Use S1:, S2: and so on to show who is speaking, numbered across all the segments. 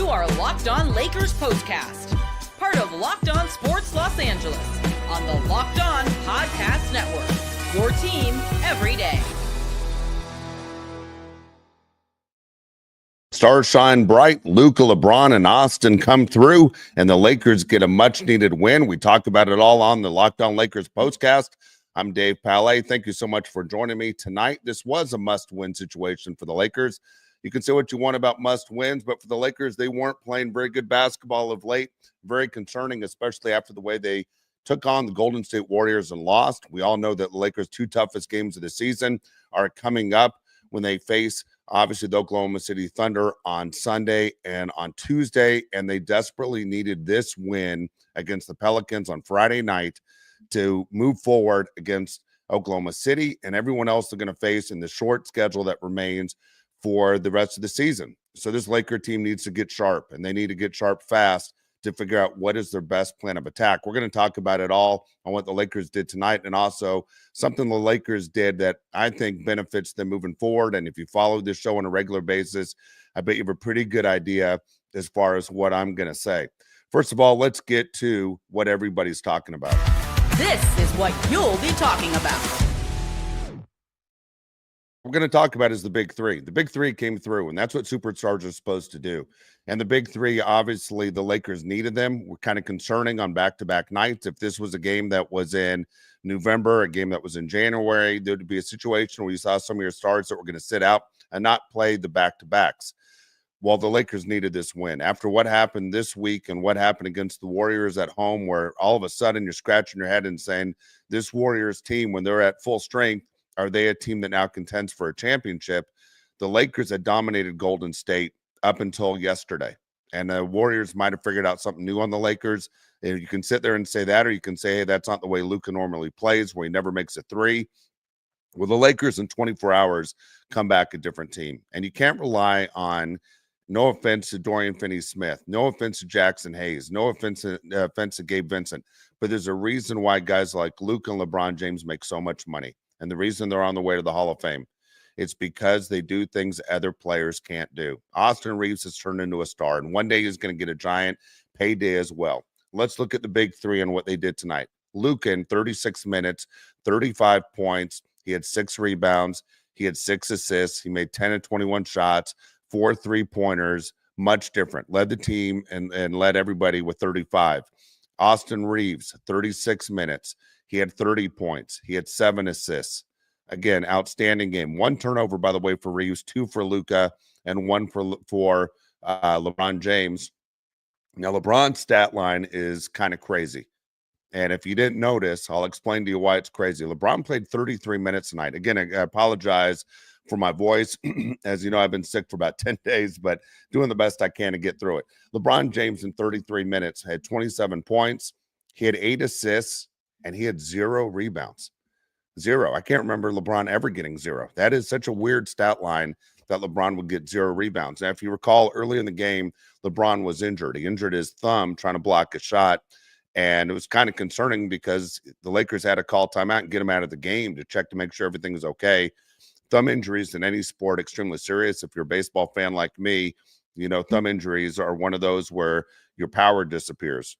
S1: You are Locked On Lakers Postcast, part of Locked On Sports Los Angeles, on the Locked On Podcast Network, your team every day.
S2: Stars shine bright. Luka, LeBron, and Austin come through, and the Lakers get a much-needed win. We talk about it all on the Locked On Lakers Postcast. I'm Dave Palet. Thank you so much for joining me tonight. This was a must-win situation for the Lakers. You can say what you want about must-wins, but for the Lakers, they weren't playing very good basketball of late. Very concerning, especially after the way they took on the Golden State Warriors and lost. We all know that the Lakers' two toughest games of the season are coming up when they face, obviously, the Oklahoma City Thunder on Sunday and on Tuesday, and they desperately needed this win against the Pelicans on Friday night to move forward against Oklahoma City and everyone else they're going to face in the short schedule that remains for the rest of the season. So this Laker team needs to get sharp, and they need to get sharp fast to figure out what is their best plan of attack. We're going to talk about it all on what the Lakers did tonight, and also something the Lakers did that I think benefits them moving forward. And if you follow this show on a regular basis, I bet you have a pretty good idea as far as what I'm going to say. First of all, let's get to what everybody's talking about.
S1: This is what you'll be talking about.
S2: We're going to talk about is the big three. The big three came through, and that's what superstars are supposed to do. And the big three, obviously, the Lakers needed them. We're kind of concerning on back-to-back nights. If this was a game that was in November, a game that was in January, there would be a situation where you saw some of your stars that were going to sit out and not play the back-to-backs. Well, the Lakers needed this win. After what happened this week and what happened against the Warriors at home, where all of a sudden you're scratching your head and saying, this Warriors team, when they're at full strength, are they a team that now contends for a championship? The Lakers had dominated Golden State up until yesterday. And the Warriors might have figured out something new on the Lakers. And you can sit there and say that, or you can say, hey, that's not the way Luka normally plays, where he never makes a three. Well, the Lakers in 24 hours come back a different team. And you can't rely on, no offense to Dorian Finney-Smith, no offense to Jackson Hayes, no offense to Gabe Vincent, but there's a reason why guys like Luka and LeBron James make so much money. And the reason they're on the way to the Hall of Fame, it's because they do things other players can't do. Austin Reaves has turned into a star, and one day he's going to get a giant payday as well. Let's look at the big three and what they did tonight. Luka in 36 minutes, 35 points. He had 6 rebounds. He had 6 assists. He made 10 and 21 shots, 4 3-pointers, much different. Led the team and led everybody with 35. Austin Reaves, 36 minutes. He had 30 points. He had 7 assists. Again, outstanding game. 1 turnover, by the way, for Reaves, 2 for Luka, and 1 for LeBron James. Now, LeBron's stat line is kind of crazy. And if you didn't notice, I'll explain to you why it's crazy. LeBron played 33 minutes tonight. Again, I apologize for my voice. As you know, I've been sick for about 10 days, but doing the best I can to get through it. LeBron James in 33 minutes had 27 points. He had 8 assists. And he had 0 rebounds. 0. I can't remember LeBron ever getting 0. That is such a weird stat line that LeBron would get 0 rebounds. Now, if you recall, early in the game, LeBron was injured. He injured his thumb trying to block a shot. And it was kind of concerning because the Lakers had to call timeout and get him out of the game to check to make sure everything is okay. Thumb injuries in any sport, extremely serious. If you're a baseball fan like me, you know, thumb injuries are one of those where your power disappears.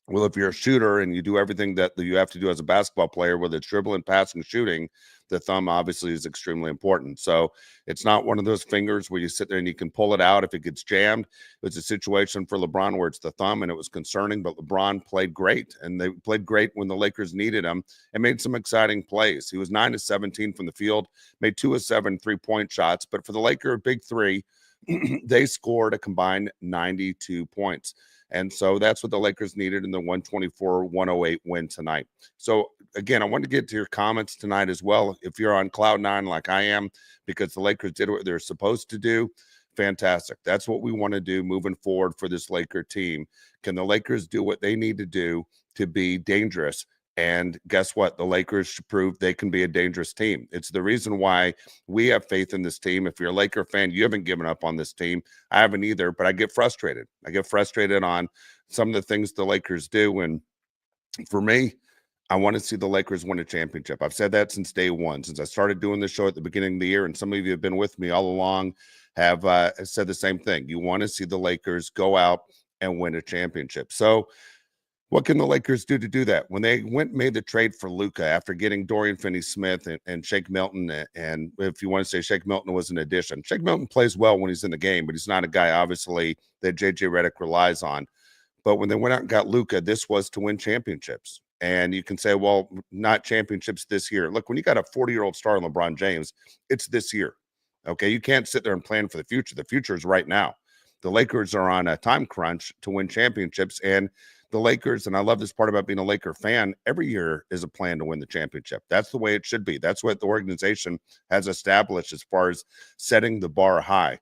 S2: Well, if you're a shooter and you do everything that you have to do as a basketball player, whether it's dribbling, passing, shooting, the thumb obviously is extremely important. So it's not one of those fingers where you sit there and you can pull it out if it gets jammed. It was a situation for LeBron where it's the thumb, and it was concerning, but LeBron played great, and they played great when the Lakers needed him and made some exciting plays. He was 9 of 17 from the field, made 2 of 7 3-point shots, but for the Lakers big three, they scored a combined 92 points. And so that's what the Lakers needed in the 124-108 win tonight. So, again, I want to get to your comments tonight as well. If you're on Cloud 9 like I am, because the Lakers did what they're supposed to do, fantastic. That's what we want to do moving forward for this Laker team. Can the Lakers do what they need to do to be dangerous? And guess what? The Lakers should prove they can be a dangerous team. It's the reason why we have faith in this team. If you're a Laker fan, you haven't given up on this team. I haven't either, but I get frustrated. I get frustrated on some of the things the Lakers do. And for me, I want to see the Lakers win a championship. I've said that since day one, since I started doing this show at the beginning of the year, and some of you have been with me all along. have said the same thing. You want to see the Lakers go out and win a championship. So what can the Lakers do to do that? When they went and made the trade for Luka after getting Dorian Finney-Smith and Shake Milton, and if you want to say Shake Milton was an addition, Shake Milton plays well when he's in the game, but he's not a guy, obviously, that J.J. Redick relies on. But when they went out and got Luka, this was to win championships. And you can say, well, not championships this year. Look, when you got a 40-year-old star in LeBron James, it's this year. Okay, you can't sit there and plan for the future. The future is right now. The Lakers are on a time crunch to win championships, and the Lakers, and I love this part about being a Laker fan, every year is a plan to win the championship. That's the way it should be. That's what the organization has established as far as setting the bar high.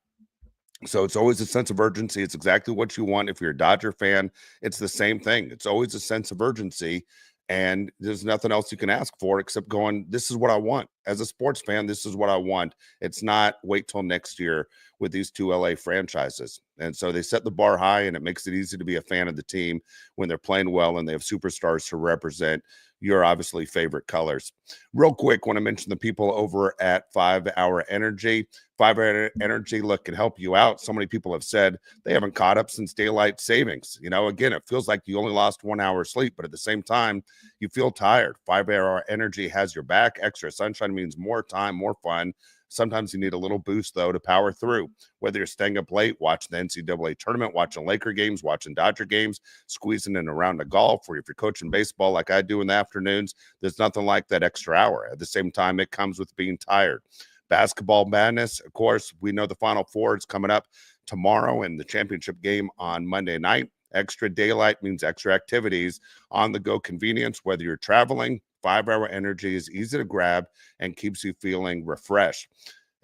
S2: So it's always a sense of urgency. It's exactly what you want. If you're a Dodger fan, it's the same thing. It's always a sense of urgency, and there's nothing else you can ask for except going, this is what I want. As a sports fan, this is what I want. It's not wait till next year with these two LA franchises. And so they set the bar high, and it makes it easy to be a fan of the team when they're playing well and they have superstars to represent your obviously favorite colors. Real quick, want to mention the people over at 5 Hour Energy. 5 Hour Energy, look, can help you out. So many people have said they haven't caught up since daylight savings. You know, again, it feels like you only lost 1 hour of sleep, but at the same time, you feel tired. 5 Hour Energy has your back. Extra sunshine means more time, more fun. Sometimes you need a little boost, though, to power through. Whether you're staying up late, watching the NCAA tournament, watching Laker games, watching Dodger games, squeezing in a round of golf, or if you're coaching baseball like I do in the afternoons, there's nothing like that extra hour. At the same time, it comes with being tired. Basketball madness, of course, we know the Final Four is coming up tomorrow and the championship game on Monday night. Extra daylight means extra activities, on-the-go convenience, whether you're traveling. 5 Hour Energy is easy to grab and keeps you feeling refreshed.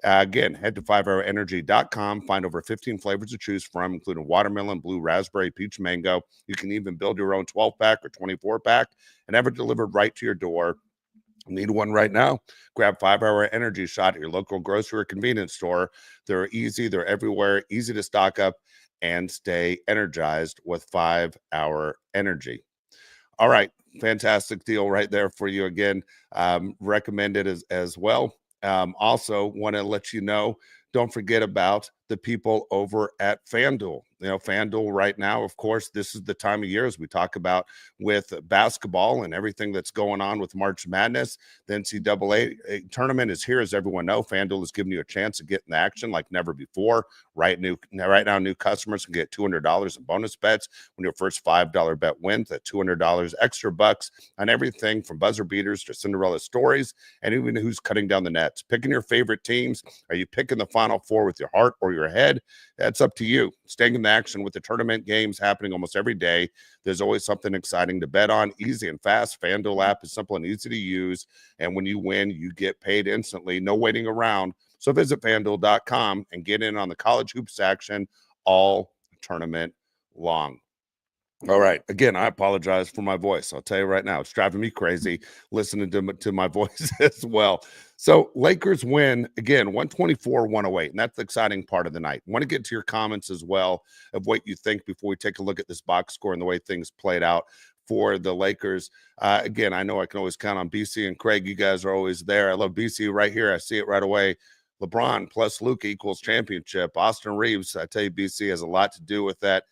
S2: Again, head to 5hourenergy.com. Find over 15 flavors to choose from, including watermelon, blue raspberry, peach mango. You can even build your own 12-pack or 24-pack and have it delivered right to your door. Need one right now? Grab 5 Hour Energy shot at your local grocery or convenience store. They're easy. They're everywhere. Easy to stock up and stay energized with 5 Hour Energy. All right. Fantastic deal right there for you. Again, recommended as well. Also want to let you know, don't forget about the people over at FanDuel. You know, FanDuel right now, of course, this is the time of year as we talk about with basketball and everything that's going on with March Madness. The NCAA tournament is here, as everyone knows. FanDuel is giving you a chance to get in the action like never before. Right now, new customers can get $200 in bonus bets when your first $5 bet wins. That $200 extra bucks on everything from buzzer beaters to Cinderella stories, and even who's cutting down the nets. Picking your favorite teams. Are you picking the Final Four with your heart or your head? That's up to you. Staying in the action with the tournament games happening almost every day. There's always something exciting to bet on. Easy and fast. FanDuel app is simple and easy to use. And when you win, you get paid instantly. No waiting around. So visit FanDuel.com and get in on the college hoops action all tournament long. All right. Again, I apologize for my voice. I'll tell you right now, it's driving me crazy listening to my voice as well. So Lakers win, again, 124-108, and that's the exciting part of the night. I want to get to your comments as well of what you think before we take a look at this box score and the way things played out for the Lakers. Again, I know I can always count on BC and Craig. You guys are always there. I love BC right here. I see it right away. LeBron plus Luka equals championship. Austin Reaves, I tell you, BC has a lot to do with that.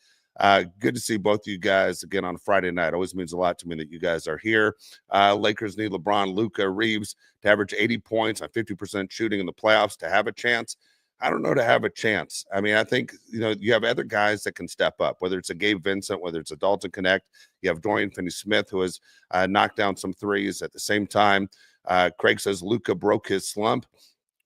S2: Good to see both of you guys again on Friday night. Always means a lot to me that you guys are here. Lakers need LeBron, Luka, Reaves to average 80 points on 50% shooting in the playoffs to have a chance. I don't know to have a chance. I mean, I think, you know, you have other guys that can step up, whether it's a Gabe Vincent, whether it's a Dalton Knecht. You have Dorian Finney-Smith, who has knocked down some threes at the same time. Craig says Luka broke his slump.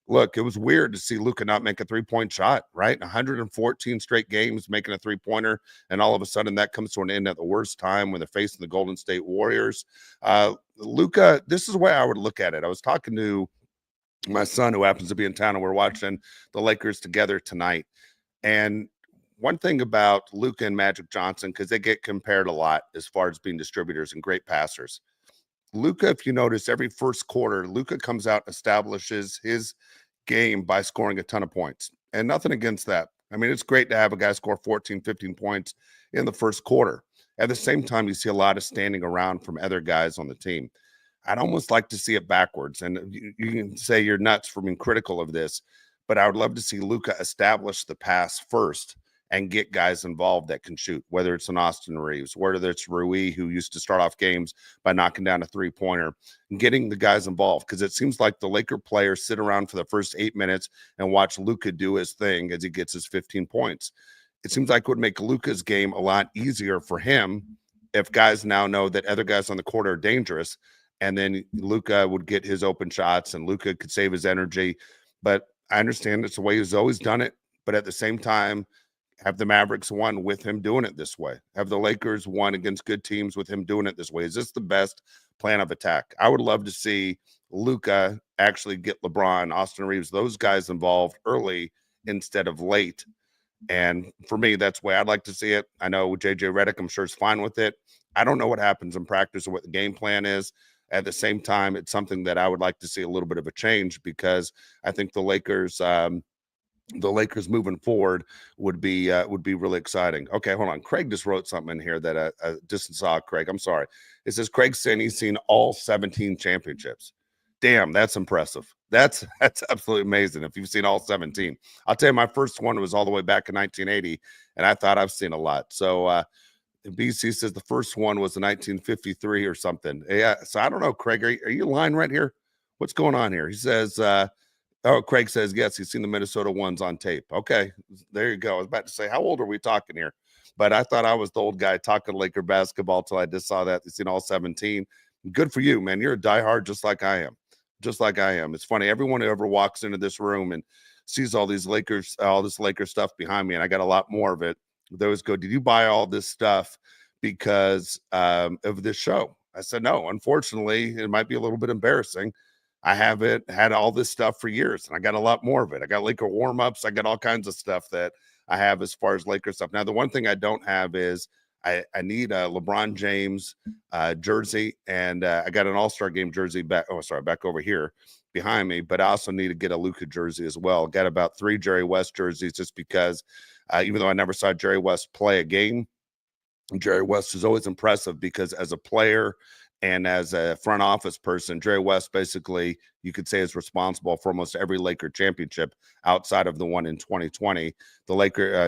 S2: Look, it was weird to see Luka not make a three-point shot, right? 114 straight games making a three-pointer, and all of a sudden that comes to an end at the worst time when they're facing the Golden State Warriors. Luka, this is the way I would look at it. I was talking to my son who happens to be in town, and we're watching the Lakers together tonight. And one thing about Luka and Magic Johnson, because they get compared a lot as far as being distributors and great passers. Luka, if you notice, every first quarter, Luka comes out and establishes his game by scoring a ton of points. And nothing against that. I mean, it's great to have a guy score 14, 15 points in the first quarter. At the same time, you see a lot of standing around from other guys on the team. I'd almost like to see it backwards. And you can say you're nuts for being critical of this, but I would love to see Luka establish the pass first and get guys involved that can shoot, whether it's an Austin Reaves, whether it's Rui, who used to start off games by knocking down a three-pointer, and getting the guys involved. Because it seems like the Laker players sit around for the first 8 minutes and watch Luka do his thing as he gets his 15 points. It seems like it would make Luka's game a lot easier for him if guys now know that other guys on the court are dangerous, and then Luka would get his open shots and Luka could save his energy. But I understand it's the way he's always done it, but at the same time, have the Mavericks won with him doing it this way? Have the Lakers won against good teams with him doing it this way? Is this the best plan of attack? I would love to see Luka actually get LeBron, Austin Reaves, those guys involved early instead of late. And for me, that's the way I'd like to see it. I know JJ Redick, I'm sure, is fine with it. I don't know what happens in practice or what the game plan is. At the same time, it's something that I would like to see a little bit of a change, because I think the Lakers moving forward would be really exciting. Okay, hold on. Craig just wrote something in here that I just saw. Craig, I'm sorry. It says Craig saying he's seen all 17 championships. Damn, that's impressive. That's absolutely amazing if you've seen all 17. I'll tell you, my first one was all the way back in 1980, and I thought I've seen a lot. So BC says the first one was in 1953 or something. Yeah, so I don't know, Craig. Are you lying right here? What's going on here? He says, Craig says, yes, he's seen the Minnesota ones on tape. Okay, there you go. I was about to say, how old are we talking here? But I thought I was the old guy talking Laker basketball till I just saw that. He's seen all 17. Good for you, man. You're a diehard just like I am. Just like I am. It's funny. Everyone who ever walks into this room and sees all these Lakers, all this Laker stuff behind me, and I got a lot more of it. Those go, did you buy all this stuff because of this show? I said, no. Unfortunately, it might be a little bit embarrassing. I haven't had all this stuff for years, and I got a lot more of it. I got Laker warm-ups. I got all kinds of stuff that I have as far as Laker stuff. Now, the one thing I don't have is I need a LeBron James jersey, and I got an All-Star game jersey back over here behind me, but I also need to get a Luka jersey as well. Got about 3 Jerry West jerseys just because even though I never saw Jerry West play a game, Jerry West is always impressive because as a player and as a front office person, Jerry West basically, you could say, is responsible for almost every Laker championship outside of the one in 2020.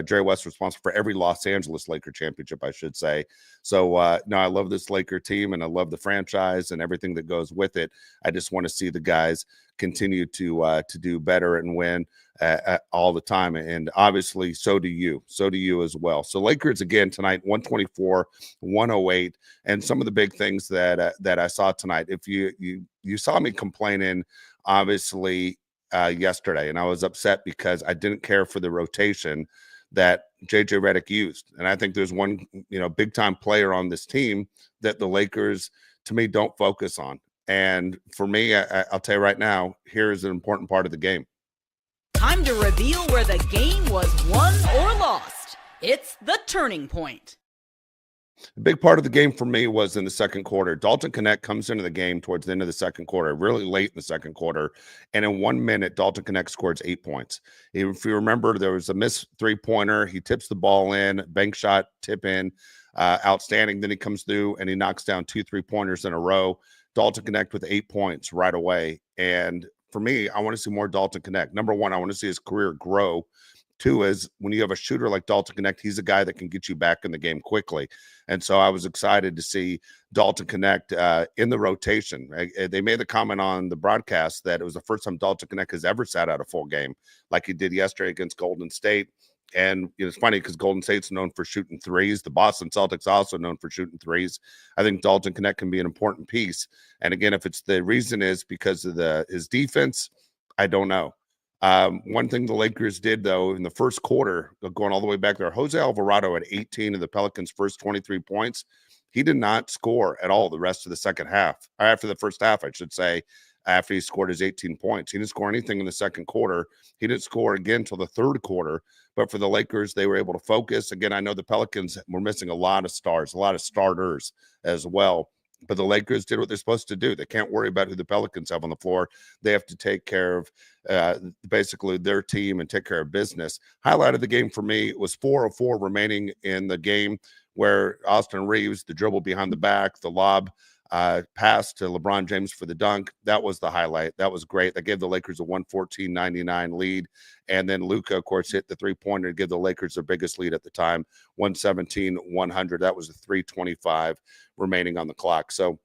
S2: Jerry West responsible for every Los Angeles Laker championship, I should say. So, no, I love this Laker team, and I love the franchise and everything that goes with it. I just want to see the guys continue to do better and win all the time. And obviously, so do you as well. So Lakers again tonight, 124-108. And some of the big things that I saw tonight, if you saw me complaining, obviously, yesterday, and I was upset because I didn't care for the rotation that JJ Redick used. And I think there's one, big time player on this team that the Lakers, to me, don't focus on. And for me, I'll tell you right now, here is an important part of the game.
S1: Time to reveal where the game was won or lost. It's the turning point.
S2: A big part of the game for me was in the second quarter. Dalton Knecht comes into the game towards the end of the second quarter, really late in the second quarter. And in 1 minute, Dalton Knecht scores 8 points. If you remember, there was a missed three-pointer. He tips the ball in, bank shot, tip in, outstanding. Then he comes through and he knocks down 2 3-pointers in a row. Dalton Knecht with 8 points right away. And for me, I want to see more Dalton Knecht. Number one, I want to see his career grow. Two is when you have a shooter like Dalton Knecht, he's a guy that can get you back in the game quickly. And so I was excited to see Dalton Knecht in the rotation. They made the comment on the broadcast that it was the first time Dalton Knecht has ever sat out a full game like he did yesterday against Golden State. And it's funny because Golden State's known for shooting threes. The Boston Celtics also known for shooting threes. I think Dalton Knecht can be an important piece. And again, if it's the reason is because of his defense, I don't know. One thing the Lakers did, though, in the first quarter, going all the way back there, Jose Alvarado had 18 of the Pelicans' first 23 points. He did not score at all the rest of the second half, after the first half, I should say, after he scored his 18 points. He didn't score anything in the second quarter. He didn't score again until the third quarter. But for the Lakers, they were able to focus. Again, I know the Pelicans were missing a lot of stars, a lot of starters as well. But the Lakers did what they're supposed to do. They can't worry about who the Pelicans have on the floor. They have to take care of basically their team and take care of business. Highlight of the game for me was 4 of 4 remaining in the game, where Austin Reaves, the dribble behind the back, the lob pass to LeBron James for the dunk. That was the highlight. That was great. That gave the Lakers a 114-99 lead. And then Luka, of course, hit the three-pointer to give the Lakers their biggest lead at the time, 117-100. That was a 3:25 remaining on the clock. So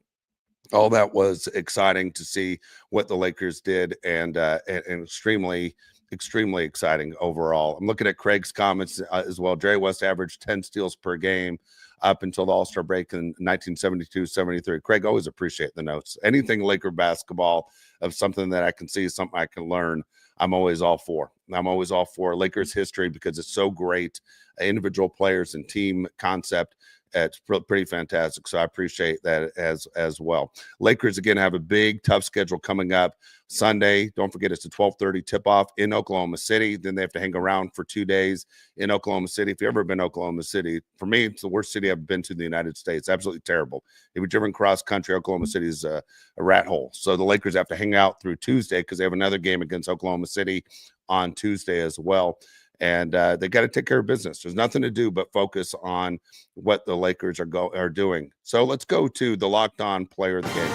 S2: all that was exciting to see what the Lakers did, and extremely exciting overall. I'm looking at Craig's comments as well. Jerry West averaged 10 steals per game up until the All-Star break in 1972-73. Craig, always appreciate the notes. Anything Laker basketball of something that I can see, something I can learn, I'm always all for. I'm always all for Lakers history because it's so great. Individual players and team concept. It's pretty fantastic. So I appreciate that as well. Lakers, again, have a big, tough schedule coming up Sunday. Don't forget, it's a 12:30 tip-off in Oklahoma City. Then they have to hang around for 2 days in Oklahoma City. If you've ever been to Oklahoma City, for me, it's the worst city I've been to in the United States. Absolutely terrible. If you've driven cross-country, Oklahoma City is a rat hole. So the Lakers have to hang out through Tuesday because they have another game against Oklahoma City on Tuesday as well. And they got to take care of business. There's nothing to do but focus on what the Lakers are doing. So let's go to the Locked On Player of the Game.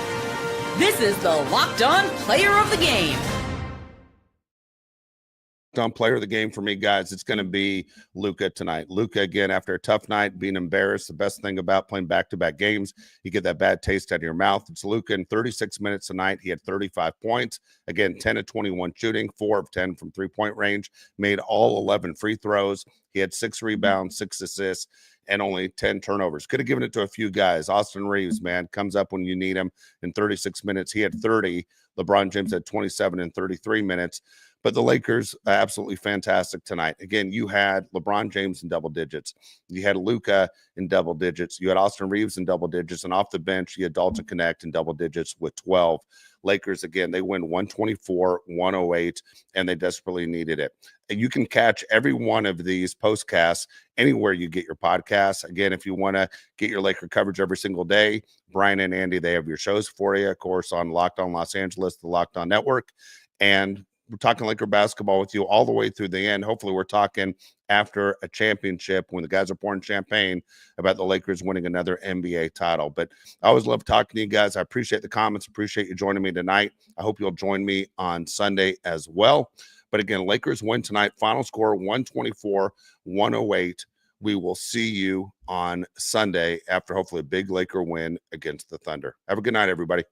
S1: This is the Locked On Player of the Game.
S2: On player of the game for me, guys, it's going to be Luka tonight. Luka, again, after a tough night, being embarrassed. The best thing about playing back-to-back games, you get that bad taste out of your mouth. It's Luka in 36 minutes tonight. He had 35 points. Again, 10 of 21 shooting, 4 of 10 from three-point range, made all 11 free throws. He had 6 rebounds, 6 assists, and only 10 turnovers. Could have given it to a few guys. Austin Reaves, man, comes up when you need him in 36 minutes. He had 30. LeBron James had 27 in 33 minutes. But the Lakers, absolutely fantastic tonight. Again, you had LeBron James in double digits. You had Luka in double digits. You had Austin Reaves in double digits. And off the bench, you had Dalton Knecht in double digits with 12. Lakers, again, they win 124-108, and they desperately needed it. And you can catch every one of these postcasts anywhere you get your podcasts. Again, if you want to get your Laker coverage every single day, Brian and Andy, they have your shows for you, of course, on Locked On Los Angeles, the Locked On Network. And we're talking Laker basketball with you all the way through the end. Hopefully we're talking after a championship when the guys are pouring champagne about the Lakers winning another NBA title. But I always love talking to you guys. I appreciate the comments. Appreciate you joining me tonight. I hope you'll join me on Sunday as well. But again, Lakers win tonight. Final score 124-108. We will see you on Sunday after hopefully a big Laker win against the Thunder. Have a good night, everybody.